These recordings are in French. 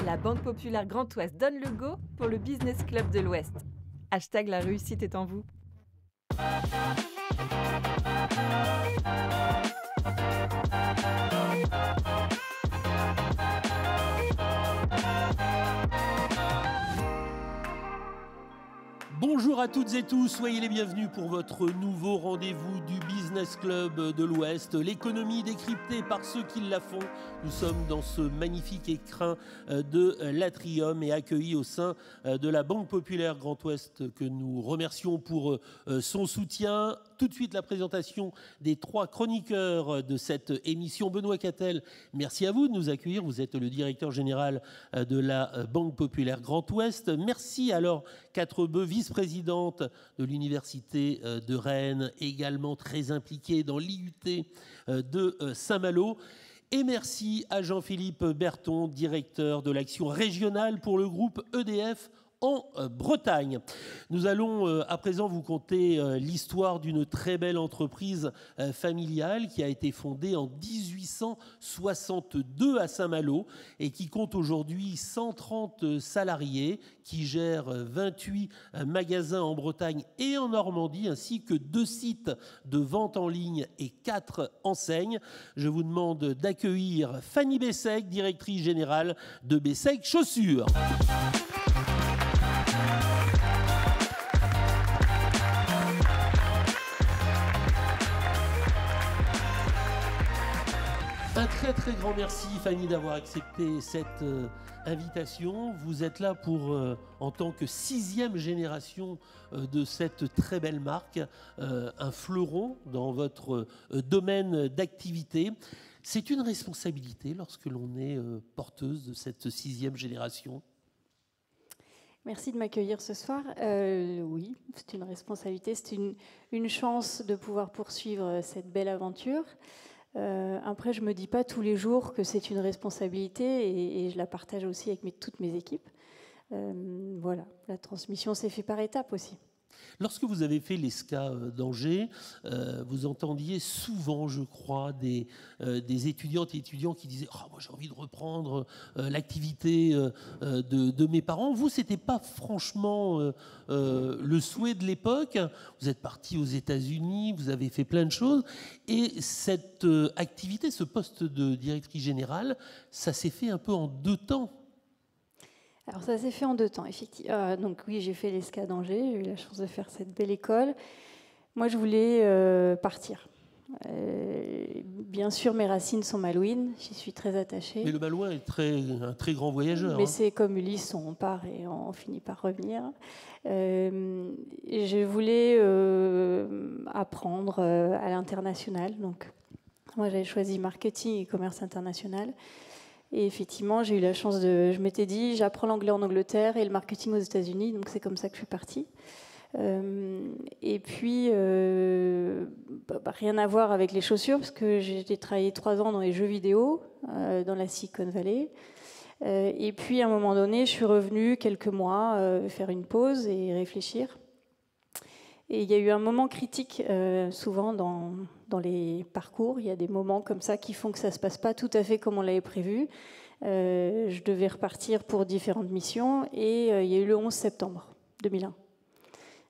La Banque Populaire Grand Ouest donne le go pour le Business Club de l'Ouest. Hashtag la réussite est en vous. Bonjour à toutes et tous, soyez les bienvenus pour votre nouveau rendez-vous du Business Club de l'Ouest, l'économie décryptée par ceux qui la font. Nous sommes dans ce magnifique écrin de l'Atrium et accueillis au sein de la Banque Populaire Grand Ouest que nous remercions pour son soutien. Tout de suite la présentation des trois chroniqueurs de cette émission. Benoît Cattel, merci à vous de nous accueillir. Vous êtes le directeur général de la Banque Populaire Grand Ouest. Merci alors Quatrebeu, vice-présidente de l'Université de Rennes, également très impliquée dans l'IUT de Saint-Malo. Et merci à Jean-Philippe Berton, directeur de l'action régionale pour le groupe EDF en Bretagne. Nous allons à présent vous conter l'histoire d'une très belle entreprise familiale qui a été fondée en 1862 à Saint-Malo et qui compte aujourd'hui 130 salariés, qui gère 28 magasins en Bretagne et en Normandie, ainsi que 2 sites de vente en ligne et 4 enseignes. Je vous demande d'accueillir Fanny Bessec, directrice générale de Bessec Chaussures. Un très très grand merci Fanny d'avoir accepté cette invitation. Vous êtes là pour, en tant que 6e génération de cette très belle marque, un fleuron dans votre domaine d'activité. C'est une responsabilité lorsque l'on est porteuse de cette 6e génération. Merci de m'accueillir ce soir. Oui, c'est une responsabilité, c'est une chance de pouvoir poursuivre cette belle aventure. Après, je ne me dis pas tous les jours que c'est une responsabilité et je la partage aussi avec toutes mes équipes. Voilà, la transmission s'est faite par étapes aussi. Lorsque vous avez fait l'ESCA d'Angers, vous entendiez souvent, je crois, des étudiantes et étudiants qui disaient « Oh, moi j'ai envie de reprendre l'activité de mes parents ». Vous, ce n'était pas franchement le souhait de l'époque. Vous êtes parti aux États-Unis, vous avez fait plein de choses. Et cette activité, ce poste de directrice générale, ça s'est fait un peu en 2 temps. Alors ça s'est fait en 2 temps, effectivement. Donc oui, j'ai fait l'ESCA d'Angers, j'ai eu la chance de faire cette belle école. Moi, je voulais partir. Bien sûr, mes racines sont malouines, j'y suis très attachée. Mais le Malouin est un très grand voyageur. Mais c'est comme Ulysse, on part et on finit par revenir. Je voulais apprendre à l'international. Donc, moi, j'avais choisi marketing et commerce international. Et effectivement, j'ai eu la chance je m'étais dit, j'apprends l'anglais en Angleterre et le marketing aux États-Unis, donc c'est comme ça que je suis partie. Et puis, rien à voir avec les chaussures, parce que j'ai travaillé 3 ans dans les jeux vidéo, dans la Silicon Valley. Et puis, à un moment donné, je suis revenue quelques mois faire une pause et réfléchir. Et il y a eu un moment critique, souvent dans les parcours. Il y a des moments comme ça qui font que ça ne se passe pas tout à fait comme on l'avait prévu. Je devais repartir pour différentes missions et il y a eu le 11 septembre 2001.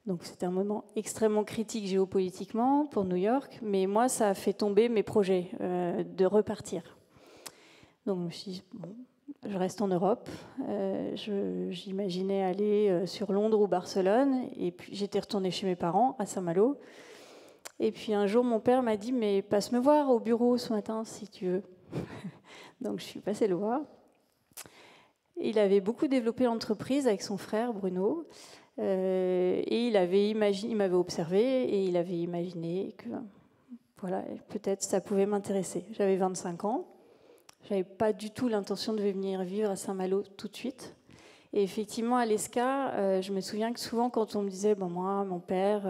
Donc c'était un moment extrêmement critique géopolitiquement pour New York, mais moi, ça a fait tomber mes projets de repartir. Donc je me suis dit, bon, je reste en Europe. J'imaginais aller sur Londres ou Barcelone. Et puis j'étais retournée chez mes parents à Saint-Malo. Et puis un jour, mon père m'a dit, mais passe me voir au bureau ce matin si tu veux. Donc je suis passée le voir. Il avait beaucoup développé l'entreprise avec son frère Bruno. Et il m'avait observé et il avait imaginé que voilà, peut-être ça pouvait m'intéresser. J'avais 25 ans. Je n'avais pas du tout l'intention de venir vivre à Saint-Malo tout de suite. Et effectivement, à l'ESCA, je me souviens que souvent, quand on me disait bon, moi, mon père,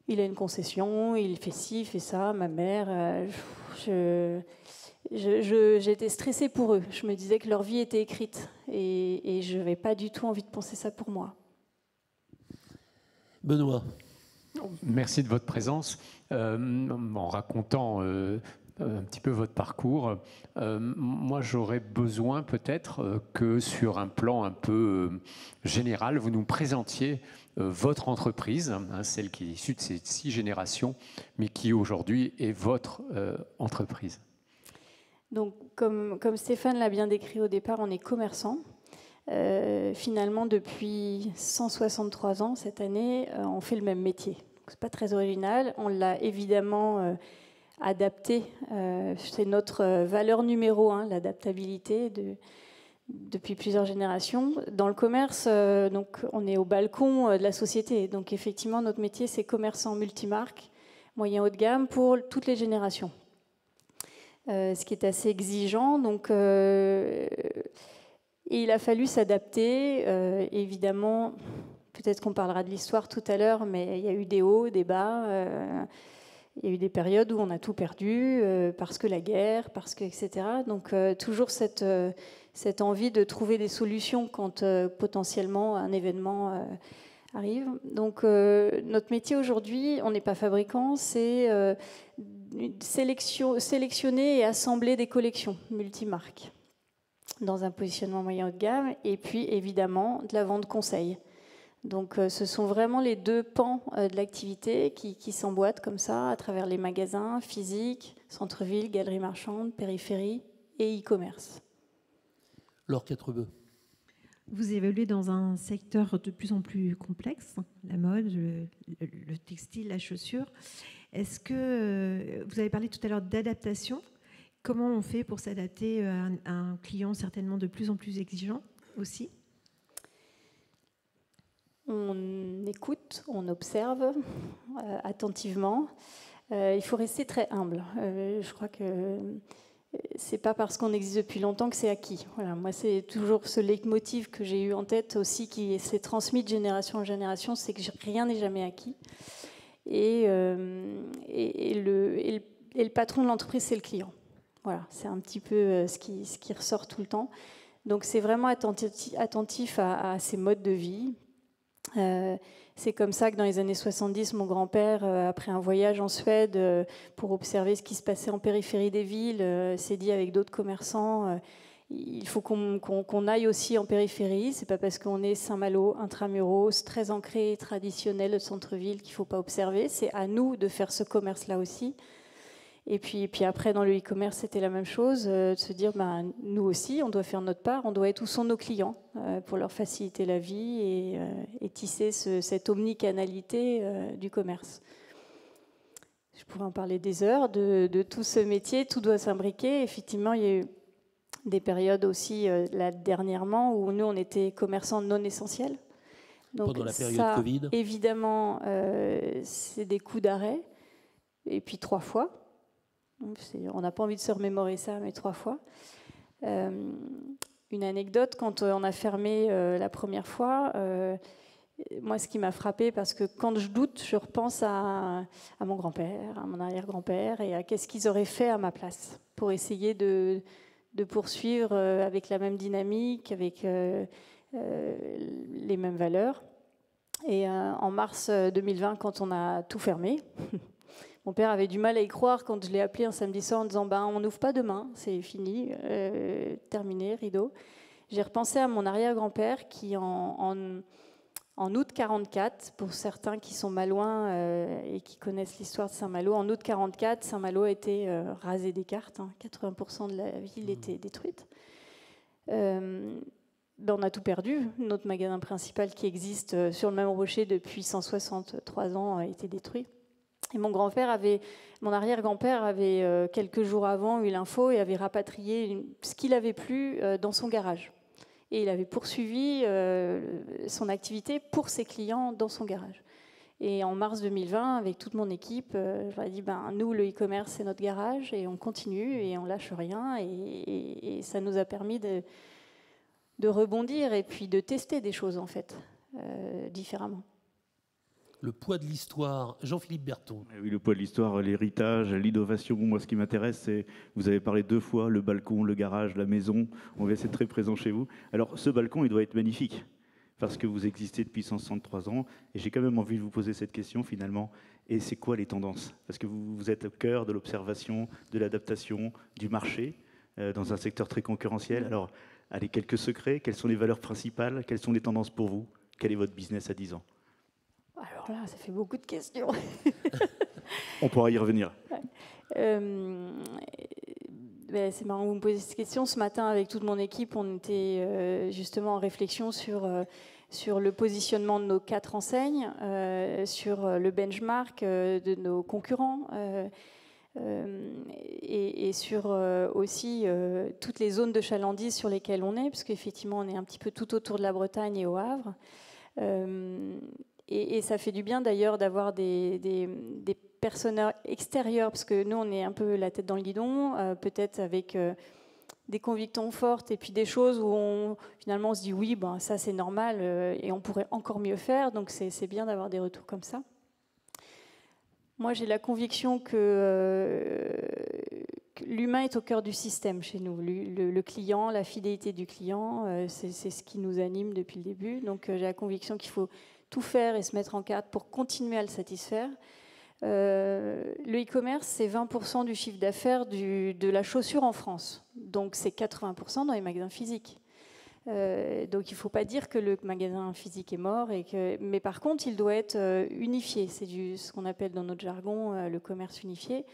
il a une concession, il fait ci, il fait ça, ma mère, j'étais stressée pour eux. Je me disais que leur vie était écrite et je n'avais pas du tout envie de penser ça pour moi. Benoît. Merci de votre présence. En racontant un petit peu votre parcours. Moi, j'aurais besoin peut-être que sur un plan un peu général, vous nous présentiez votre entreprise, hein, celle qui est issue de ces 6 générations, mais qui aujourd'hui est votre entreprise. Donc, comme Stéphane l'a bien décrit au départ, on est commerçant. Finalement, depuis 163 ans, cette année, on fait le même métier. Ce n'est pas très original. On l'a évidemment adapté. C'est notre valeur numéro 1, l'adaptabilité depuis plusieurs générations. Dans le commerce, donc, on est au balcon de la société. Donc effectivement, notre métier, c'est commerçant multimarque, moyen haut de gamme pour toutes les générations. Ce qui est assez exigeant. Donc, et il a fallu s'adapter. Évidemment, peut-être qu'on parlera de l'histoire tout à l'heure, mais il y a eu des hauts, des bas. Il y a eu des périodes où on a tout perdu, parce que la guerre, parce que, etc. Donc toujours cette envie de trouver des solutions quand potentiellement un événement arrive. Donc notre métier aujourd'hui, on n'est pas fabricant, c'est sélectionner et assembler des collections multimarques dans un positionnement moyen haut de gamme, et puis évidemment de la vente conseil. Donc ce sont vraiment les 2 pans de l'activité qui s'emboîtent comme ça à travers les magasins physiques, centre-ville, galeries marchandes, périphérie et e-commerce. Laure Quatrebeu. Vous évoluez dans un secteur de plus en plus complexe, la mode, le textile, la chaussure. Est-ce que vous avez parlé tout à l'heure d'adaptation? Comment on fait pour s'adapter à un client certainement de plus en plus exigeant aussi? On écoute, on observe attentivement. Il faut rester très humble. Je crois que c'est pas parce qu'on existe depuis longtemps que c'est acquis. Voilà, moi, c'est toujours ce leitmotiv que j'ai eu en tête aussi, qui s'est transmis de génération en génération, c'est que rien n'est jamais acquis. Et le patron de l'entreprise, c'est le client. Voilà, c'est un petit peu ce qui ressort tout le temps. Donc, c'est vraiment attentif à ces modes de vie. C'est comme ça que dans les années 70, mon grand-père, après un voyage en Suède pour observer ce qui se passait en périphérie des villes, s'est dit avec d'autres commerçants, il faut qu'on aille aussi en périphérie. C'est pas parce qu'on est Saint-Malo, intramuros, très ancré, traditionnel, le centre-ville, qu'il faut pas observer. C'est à nous de faire ce commerce-là aussi. Et puis après, dans le e-commerce, c'était la même chose, de se dire, nous aussi, on doit faire notre part, on doit être où sont nos clients pour leur faciliter la vie et tisser cette omnicanalité du commerce. Je pourrais en parler des heures de tout ce métier, tout doit s'imbriquer. Effectivement, il y a eu des périodes aussi, là, dernièrement, où nous, on était commerçants non essentiels. Donc, pendant la période ça, Covid. Évidemment, c'est des coups d'arrêt, et puis 3 fois. On n'a pas envie de se remémorer ça, mais 3 fois. Une anecdote, quand on a fermé la première fois, moi, ce qui m'a frappée, parce que quand je doute, je repense à mon grand-père, à mon arrière-grand-père, et à qu'est-ce qu'ils auraient fait à ma place pour essayer de poursuivre avec la même dynamique, avec les mêmes valeurs. Et en mars 2020, quand on a tout fermé, mon père avait du mal à y croire quand je l'ai appelé un samedi soir en disant on n'ouvre pas demain, c'est fini, terminé, rideau. J'ai repensé à mon arrière-grand-père qui, en août 44, pour certains qui sont malouins et qui connaissent l'histoire de Saint-Malo, en août 44, Saint-Malo a été rasé des cartes, 80% de la ville était détruite. On a tout perdu. Notre magasin principal qui existe sur le même rocher depuis 163 ans a été détruit. Et mon arrière-grand-père avait quelques jours avant eu l'info et avait rapatrié ce qu'il avait plus dans son garage. Et il avait poursuivi son activité pour ses clients dans son garage. Et en mars 2020, avec toute mon équipe, je leur ai dit, nous, le e-commerce, c'est notre garage et on continue et on lâche rien. Et ça nous a permis de rebondir et puis de tester des choses, en fait, différemment. Le poids de l'histoire, Jean-Philippe Berton. Oui, le poids de l'histoire, l'héritage, l'innovation. Moi, ce qui m'intéresse, c'est, vous avez parlé 2 fois, le balcon, le garage, la maison. On voit, c'est très présent chez vous. Alors, ce balcon, il doit être magnifique. parce que vous existez depuis 163 ans. Et j'ai quand même envie de vous poser cette question finalement. Et c'est quoi les tendances? Parce que vous êtes au cœur de l'observation, de l'adaptation, du marché, dans un secteur très concurrentiel. Alors, allez, quelques secrets. Quelles sont les valeurs principales? Quelles sont les tendances pour vous? Quel est votre business à 10 ans? Alors là, ça fait beaucoup de questions. On pourra y revenir. C'est marrant que vous me posez cette question. Ce matin, avec toute mon équipe, on était justement en réflexion sur le positionnement de nos 4 enseignes, sur le benchmark de nos concurrents et sur aussi toutes les zones de chalandise sur lesquelles on est, parce qu'effectivement, on est un petit peu tout autour de la Bretagne et au Havre. Et ça fait du bien d'ailleurs d'avoir des personnes extérieures, parce que nous, on est un peu la tête dans le guidon, peut-être avec des convictions fortes et puis des choses où finalement on se dit oui, ben, ça c'est normal et on pourrait encore mieux faire, donc c'est bien d'avoir des retours comme ça. Moi, j'ai la conviction que l'humain est au cœur du système chez nous. Le client, la fidélité du client, c'est ce qui nous anime depuis le début. Donc j'ai la conviction qu'il faut tout faire et se mettre en carte pour continuer à le satisfaire. Le e-commerce, c'est 20% du chiffre d'affaires de la chaussure en France. Donc c'est 80% dans les magasins physiques. Donc il ne faut pas dire que le magasin physique est mort, mais par contre il doit être unifié. C'est ce qu'on appelle dans notre jargon le commerce unifié.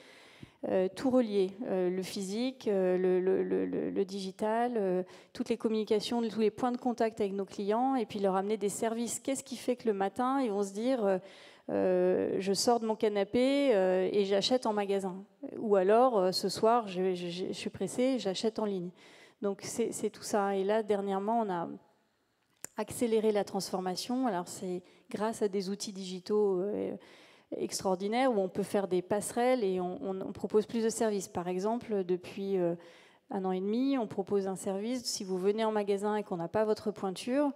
Tout relié, le physique, le digital, toutes les communications, tous les points de contact avec nos clients, et puis leur amener des services. Qu'est-ce qui fait que le matin ils vont se dire je sors de mon canapé et j'achète en magasin, ou alors ce soir je suis pressée, j'achète en ligne. Donc c'est tout ça. Et là, dernièrement, on a accéléré la transformation. Alors c'est grâce à des outils digitaux extraordinaires où on peut faire des passerelles et on propose plus de services. Par exemple, depuis 1 an et demi, on propose un service. Si vous venez en magasin et qu'on n'a pas votre pointure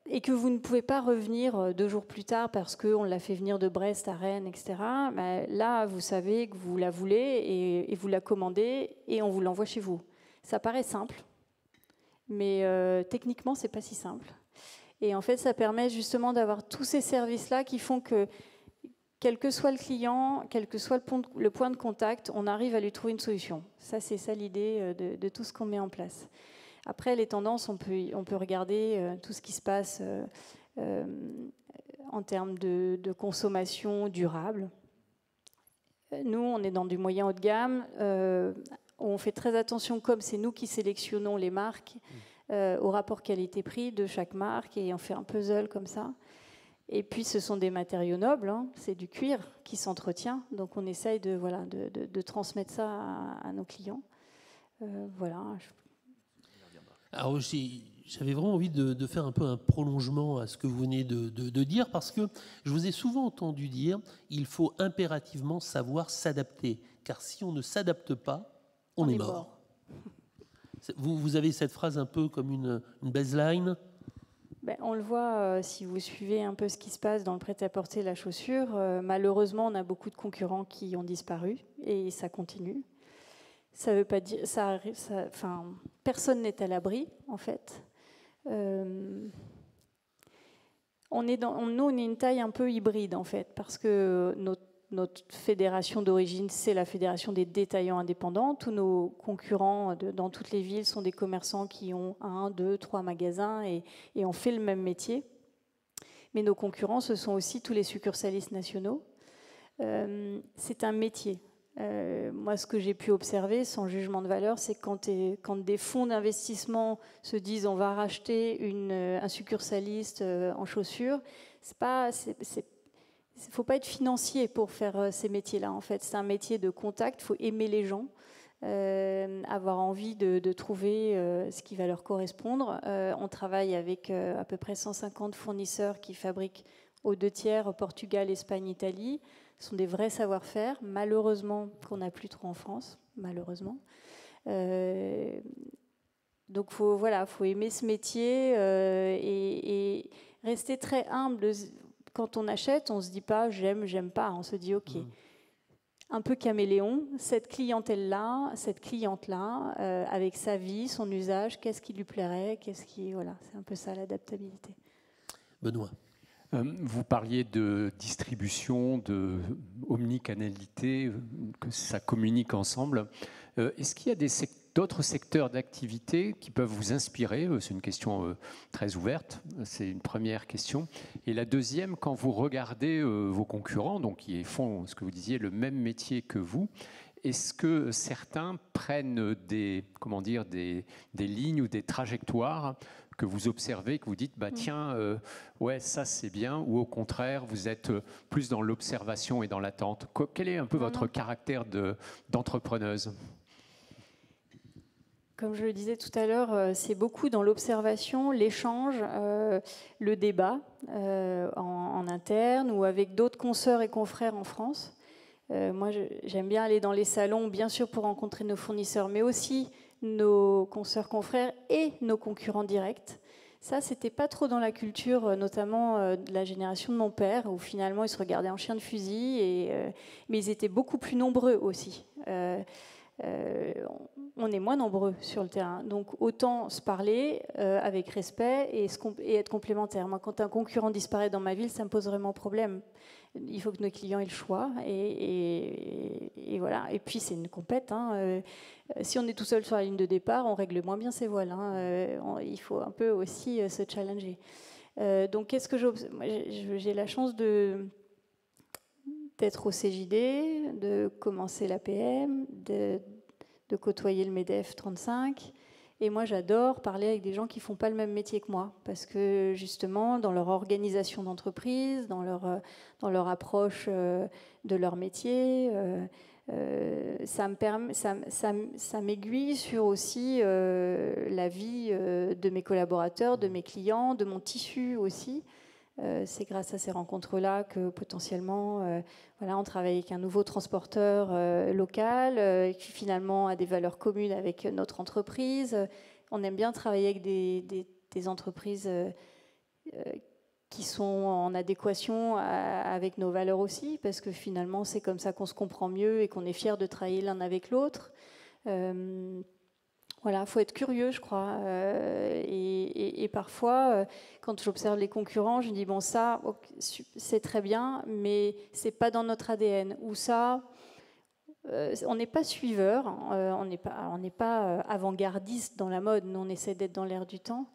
et que vous ne pouvez pas revenir 2 jours plus tard parce qu'on l'a fait venir de Brest à Rennes, etc., ben là, vous savez que vous la voulez et vous la commandez et on vous l'envoie chez vous. Ça paraît simple, mais techniquement, c'est pas si simple. Et en fait, ça permet justement d'avoir tous ces services-là qui font que, quel que soit le client, quel que soit le point de contact, on arrive à lui trouver une solution. Ça, c'est ça l'idée de tout ce qu'on met en place. Après, les tendances, on peut regarder tout ce qui se passe en termes de consommation durable. Nous, on est dans du moyen haut de gamme. On fait très attention, comme c'est nous qui sélectionnons les marques, au rapport qualité-prix de chaque marque, et on fait un puzzle comme ça. Et puis ce sont des matériaux nobles, hein, c'est du cuir qui s'entretient, donc on essaye de transmettre ça à nos clients. Voilà. Alors j'avais vraiment envie de faire un peu un prolongement à ce que vous venez de dire, parce que je vous ai souvent entendu dire il faut impérativement savoir s'adapter, car si on ne s'adapte pas, on est mort. Vous avez cette phrase un peu comme une baseline? On le voit si vous suivez un peu ce qui se passe dans le prêt-à-porter, la chaussure. Malheureusement, on a beaucoup de concurrents qui ont disparu et ça continue. Ça veut pas dire, personne n'est à l'abri en fait. Nous, on est une taille un peu hybride en fait, parce que notre fédération d'origine, c'est la fédération des détaillants indépendants. Tous nos concurrents dans toutes les villes sont des commerçants qui ont 1, 2, 3 magasins et on fait le même métier. Mais nos concurrents, ce sont aussi tous les succursalistes nationaux. C'est un métier. Moi, ce que j'ai pu observer, sans jugement de valeur, c'est quand des fonds d'investissement se disent on va racheter un succursaliste en chaussures, il ne faut pas être financier pour faire ces métiers-là. En fait, c'est un métier de contact. Il faut aimer les gens, avoir envie de trouver ce qui va leur correspondre. On travaille avec à peu près 150 fournisseurs qui fabriquent aux 2/3 au Portugal, Espagne, Italie. Ce sont des vrais savoir-faire, malheureusement, qu'on n'a plus trop en France, malheureusement. Donc, faut aimer ce métier et rester très humble. Quand on achète, on ne se dit pas « j'aime, j'aime pas ». On se dit « ok ». un peu caméléon, cette clientèle-là, cette cliente-là, avec sa vie, son usage, qu'est-ce qui lui plairait, voilà, c'est un peu ça l'adaptabilité. Benoît. Vous parliez de distribution, de omnicanalité, que ça communique ensemble. Est-ce qu'il y a d'autres secteurs d'activité qui peuvent vous inspirer? C'est une question très ouverte, c'est une première question. Et la deuxième, quand vous regardez vos concurrents, donc qui font, ce que vous disiez, le même métier que vous, est-ce que certains prennent des lignes ou des trajectoires que vous observez, que vous dites, bah, tiens, ouais, ça c'est bien, ou au contraire, vous êtes plus dans l'observation et dans l'attente? Quel est un peu votre caractère d'entrepreneuse? Comme je le disais tout à l'heure, c'est beaucoup dans l'observation, l'échange, le débat en interne ou avec d'autres consoeurs et confrères en France. Moi, j'aime bien aller dans les salons, bien sûr pour rencontrer nos fournisseurs, mais aussi nos consoeurs confrères et nos concurrents directs. Ça, c'était pas trop dans la culture, notamment de la génération de mon père, où finalement ils se regardaient en chien de fusil, mais ils étaient beaucoup plus nombreux aussi. On est moins nombreux sur le terrain, donc autant se parler avec respect et être complémentaires. Moi, quand un concurrent disparaît dans ma ville, ça me pose vraiment problème. Il faut que nos clients aient le choix, et voilà. Et puis c'est une compète. Si on est tout seul sur la ligne de départ, on règle moins bien ses voiles. Il faut un peu aussi se challenger. Donc qu'est-ce que j'ai la chance d'être au CJD, de commencer l'APM, de côtoyer le MEDEF 35. Et moi, j'adore parler avec des gens qui ne font pas le même métier que moi, parce que justement, dans leur organisation d'entreprise, dans leur approche de leur métier, ça m'aiguille sur aussi la vie de mes collaborateurs, de mes clients, de mon tissu aussi. C'est grâce à ces rencontres-là que potentiellement, on travaille avec un nouveau transporteur local qui finalement a des valeurs communes avec notre entreprise. On aime bien travailler avec des entreprises qui sont en adéquation avec nos valeurs aussi, parce que finalement, c'est comme ça qu'on se comprend mieux et qu'on est fiers de travailler l'un avec l'autre. Voilà, il faut être curieux, je crois. Et parfois, quand j'observe les concurrents, je me dis, bon, ça, c'est très bien, mais c'est pas dans notre ADN. Ou ça, on n'est pas suiveur, on n'est pas avant-gardiste dans la mode. Nous, on essaie d'être dans l'air du temps.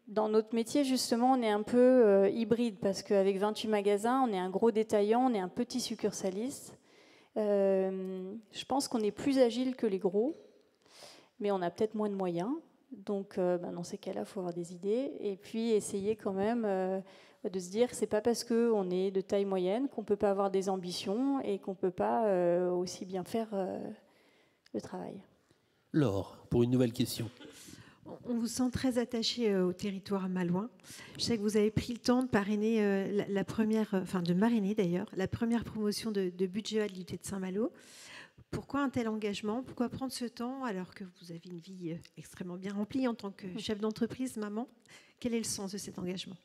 Dans notre métier, justement, on est un peu hybride, parce qu'avec 28 magasins, on est un gros détaillant, on est un petit succursaliste. Je pense qu'on est plus agile que les gros, mais on a peut-être moins de moyens. Donc, dans ces cas-là, il faut avoir des idées. Et puis, essayer quand même de se dire que ce n'est pas parce qu'on est de taille moyenne qu'on ne peut pas avoir des ambitions et qu'on ne peut pas aussi bien faire le travail. Laure, pour une nouvelle question. On vous sent très attaché au territoire malouin. Je sais que vous avez pris le temps de parrainer de marrainer d'ailleurs, la première promotion de budget de l'UT de Saint-Malo. Pourquoi un tel engagement? Pourquoi prendre ce temps alors que vous avez une vie extrêmement bien remplie en tant que chef d'entreprise, maman? Quel est le sens de cet engagement?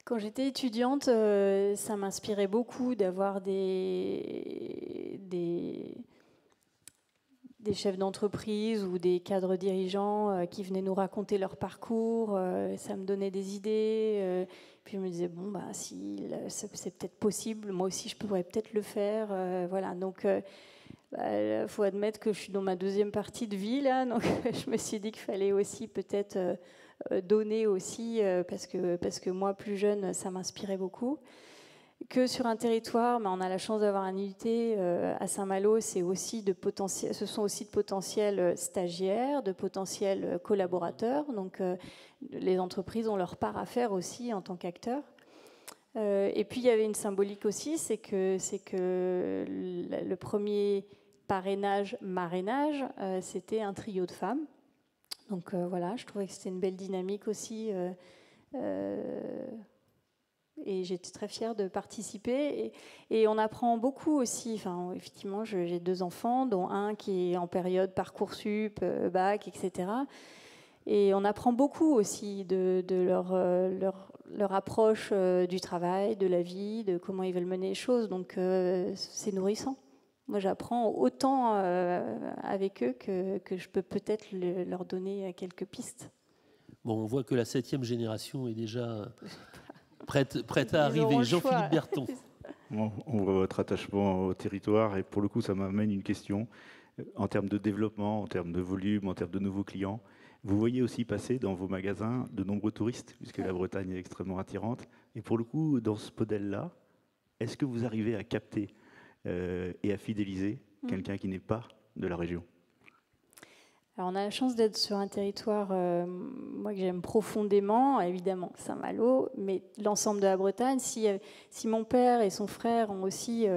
Quand j'étais étudiante, ça m'inspirait beaucoup d'avoir des chefs d'entreprise ou des cadres dirigeants qui venaient nous raconter leur parcours. Ça me donnait des idées. Puis je me disais, bon, si c'est peut-être possible, moi aussi je pourrais peut-être le faire. Voilà, donc il faut admettre que je suis dans ma deuxième partie de vie, là, donc je me suis dit qu'il fallait aussi peut-être donner aussi, parce que moi, plus jeune, ça m'inspirait beaucoup. Que sur un territoire, on a la chance d'avoir un unité à Saint-Malo, ce sont aussi de potentiels stagiaires, de potentiels collaborateurs. Donc les entreprises ont leur part à faire aussi en tant qu'acteurs. Et puis il y avait une symbolique aussi, c'est que le premier marrainage, c'était un trio de femmes. Donc voilà, je trouvais que c'était une belle dynamique aussi. Et j'étais très fière de participer. Et on apprend beaucoup aussi. Enfin, effectivement, j'ai 2 enfants, dont un qui est en période Parcoursup, bac, etc. Et on apprend beaucoup aussi de leur approche du travail, de la vie, de comment ils veulent mener les choses. Donc c'est nourrissant. Moi, j'apprends autant avec eux que je peux peut-être leur donner quelques pistes. Bon, on voit que la 7e génération est déjà prête à arriver. Jean-Philippe Berton. On voit votre attachement au territoire et pour le coup, ça m'amène une question. En termes de développement, en termes de volume, en termes de nouveaux clients, vous voyez aussi passer dans vos magasins de nombreux touristes, puisque la Bretagne est extrêmement attirante. Et pour le coup, dans ce modèle-là, est-ce que vous arrivez à capter et à fidéliser quelqu'un qui n'est pas de la région? Alors on a la chance d'être sur un territoire, moi que j'aime profondément, évidemment Saint-Malo, mais l'ensemble de la Bretagne. Si mon père et son frère ont aussi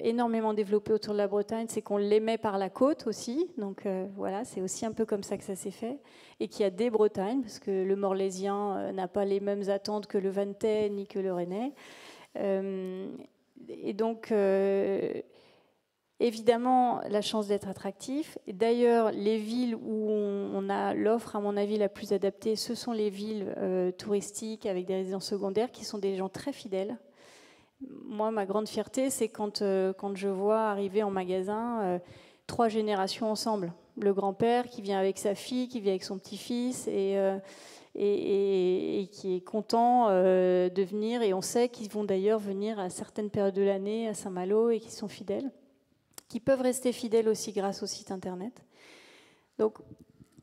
énormément développé autour de la Bretagne, c'est qu'on l'aimait par la côte aussi. Donc voilà, c'est aussi un peu comme ça que ça s'est fait. Et qu'il y a des Bretagnes, parce que le Morlaisien n'a pas les mêmes attentes que le Vantais ni que le Rennais. Et donc... évidemment, la chance d'être attractif. Et d'ailleurs, les villes où on a l'offre, à mon avis, la plus adaptée, ce sont les villes touristiques avec des résidences secondaires qui sont des gens très fidèles. Moi, ma grande fierté, c'est quand je vois arriver en magasin 3 générations ensemble. Le grand-père qui vient avec sa fille, qui vient avec son petit-fils et qui est content de venir. Et on sait qu'ils vont d'ailleurs venir à certaines périodes de l'année à Saint-Malo et qui sont fidèles, qui peuvent rester fidèles aussi grâce au site internet. Donc,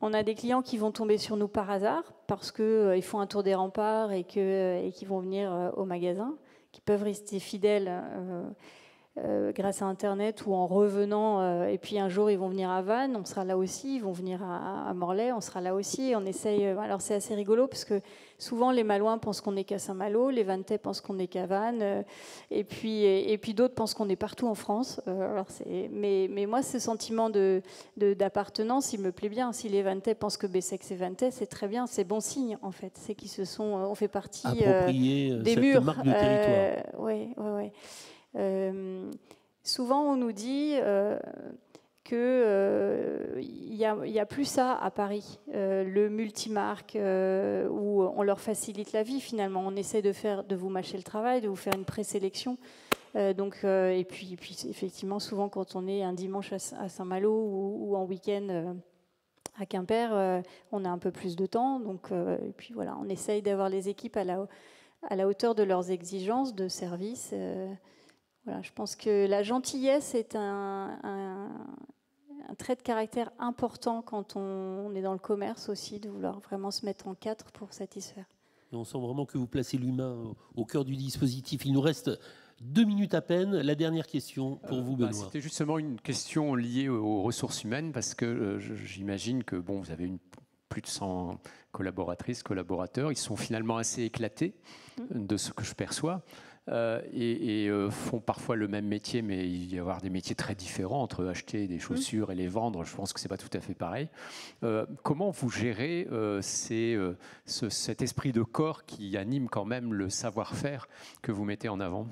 on a des clients qui vont tomber sur nous par hasard parce qu'ils font un tour des remparts et qu'ils vont venir au magasin, qui peuvent rester fidèles grâce à Internet ou en revenant. Et puis un jour, ils vont venir à Vannes, on sera là aussi. Ils vont venir à Morlaix, on sera là aussi. On essaye. Alors c'est assez rigolo parce que souvent les Malouins pensent qu'on n'est qu'à Saint-Malo, les Vantais pensent qu'on n'est qu'à Vannes, et puis d'autres pensent qu'on est partout en France. Mais moi, ce sentiment d'appartenance, il me plaît bien. Si les Vantais pensent que Bessex c'est Vantais, c'est très bien, c'est bon signe en fait. C'est qu'ils on fait partie des murs. Marque de territoire. Oui. Souvent, on nous dit qu'il n'y a plus ça à Paris, le multimarque, où on leur facilite la vie finalement. On essaie de vous mâcher le travail, de vous faire une présélection. Et puis effectivement, souvent quand on est un dimanche à Saint-Malo ou en week-end à Quimper, on a un peu plus de temps. Et puis voilà, on essaye d'avoir les équipes à la hauteur de leurs exigences de service. Voilà, je pense que la gentillesse est un trait de caractère important quand on est dans le commerce aussi, de vouloir vraiment se mettre en quatre pour satisfaire. Et on sent vraiment que vous placez l'humain au cœur du dispositif. Il nous reste 2 minutes à peine. La dernière question pour vous, Benoît. C'était justement une question liée aux ressources humaines, parce que j'imagine que vous avez plus de 100 collaboratrices, collaborateurs. Ils sont finalement assez éclatés de ce que je perçois. Et font parfois le même métier, mais il y a avoir des métiers très différents entre acheter des chaussures et les vendre. Je pense que c'est pas tout à fait pareil. Comment vous gérez cet esprit de corps qui anime quand même le savoir-faire que vous mettez en avant?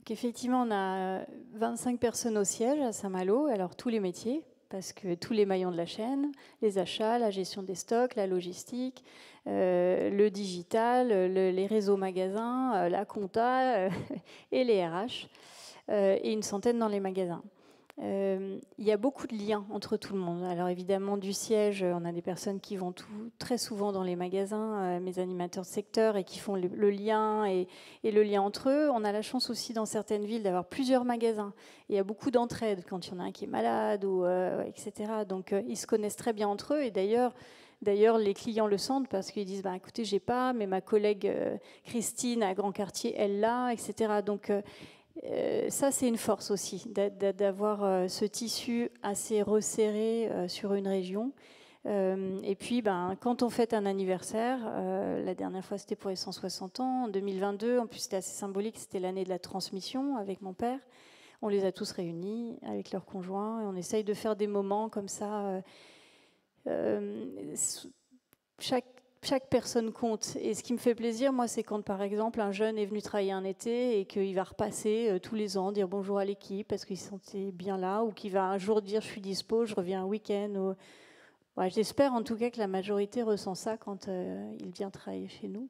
Effectivement, on a 25 personnes au siège à Saint-Malo, alors tous les métiers, parce que tous les maillons de la chaîne, les achats, la gestion des stocks, la logistique, le digital, les réseaux magasins, la compta et les RH, et une centaine dans les magasins. Il y a beaucoup de liens entre tout le monde. Alors évidemment, du siège, on a des personnes qui vont très souvent dans les magasins, mes animateurs de secteur, et qui font le lien et le lien entre eux. On a la chance aussi dans certaines villes d'avoir plusieurs magasins. Il y a beaucoup d'entraide quand il y en a un qui est malade, etc. Donc ils se connaissent très bien entre eux. Et d'ailleurs, les clients le sentent parce qu'ils disent écoutez, j'ai pas, mais ma collègue Christine à Grand Quartier, elle l'a, etc. Donc ça, c'est une force aussi, d'avoir ce tissu assez resserré sur une région. Et puis, quand on fête un anniversaire, la dernière fois, c'était pour les 160 ans, en 2022, en plus, c'était assez symbolique, c'était l'année de la transmission avec mon père. On les a tous réunis avec leurs conjoints et on essaye de faire des moments comme ça. Chaque personne compte. Et ce qui me fait plaisir, moi, c'est quand, par exemple, un jeune est venu travailler un été et qu'il va repasser tous les ans, dire bonjour à l'équipe parce qu'il se sentait bien là, ou qu'il va un jour dire je suis dispo, je reviens un week-end. J'espère en tout cas que la majorité ressent ça quand il vient travailler chez nous.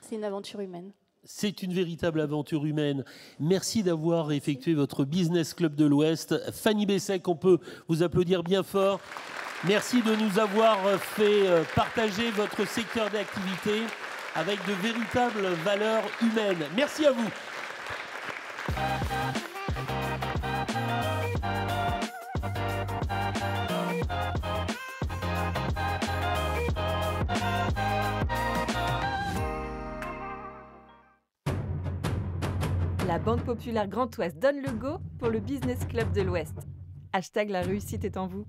C'est une aventure humaine. C'est une véritable aventure humaine. Merci d'avoir effectué votre Business Club de l'Ouest. Fanny Bessec, on peut vous applaudir bien fort. Merci de nous avoir fait partager votre secteur d'activité avec de véritables valeurs humaines. Merci à vous. La Banque Populaire Grand Ouest donne le go pour le Business Club de l'Ouest. #, la réussite est en vous.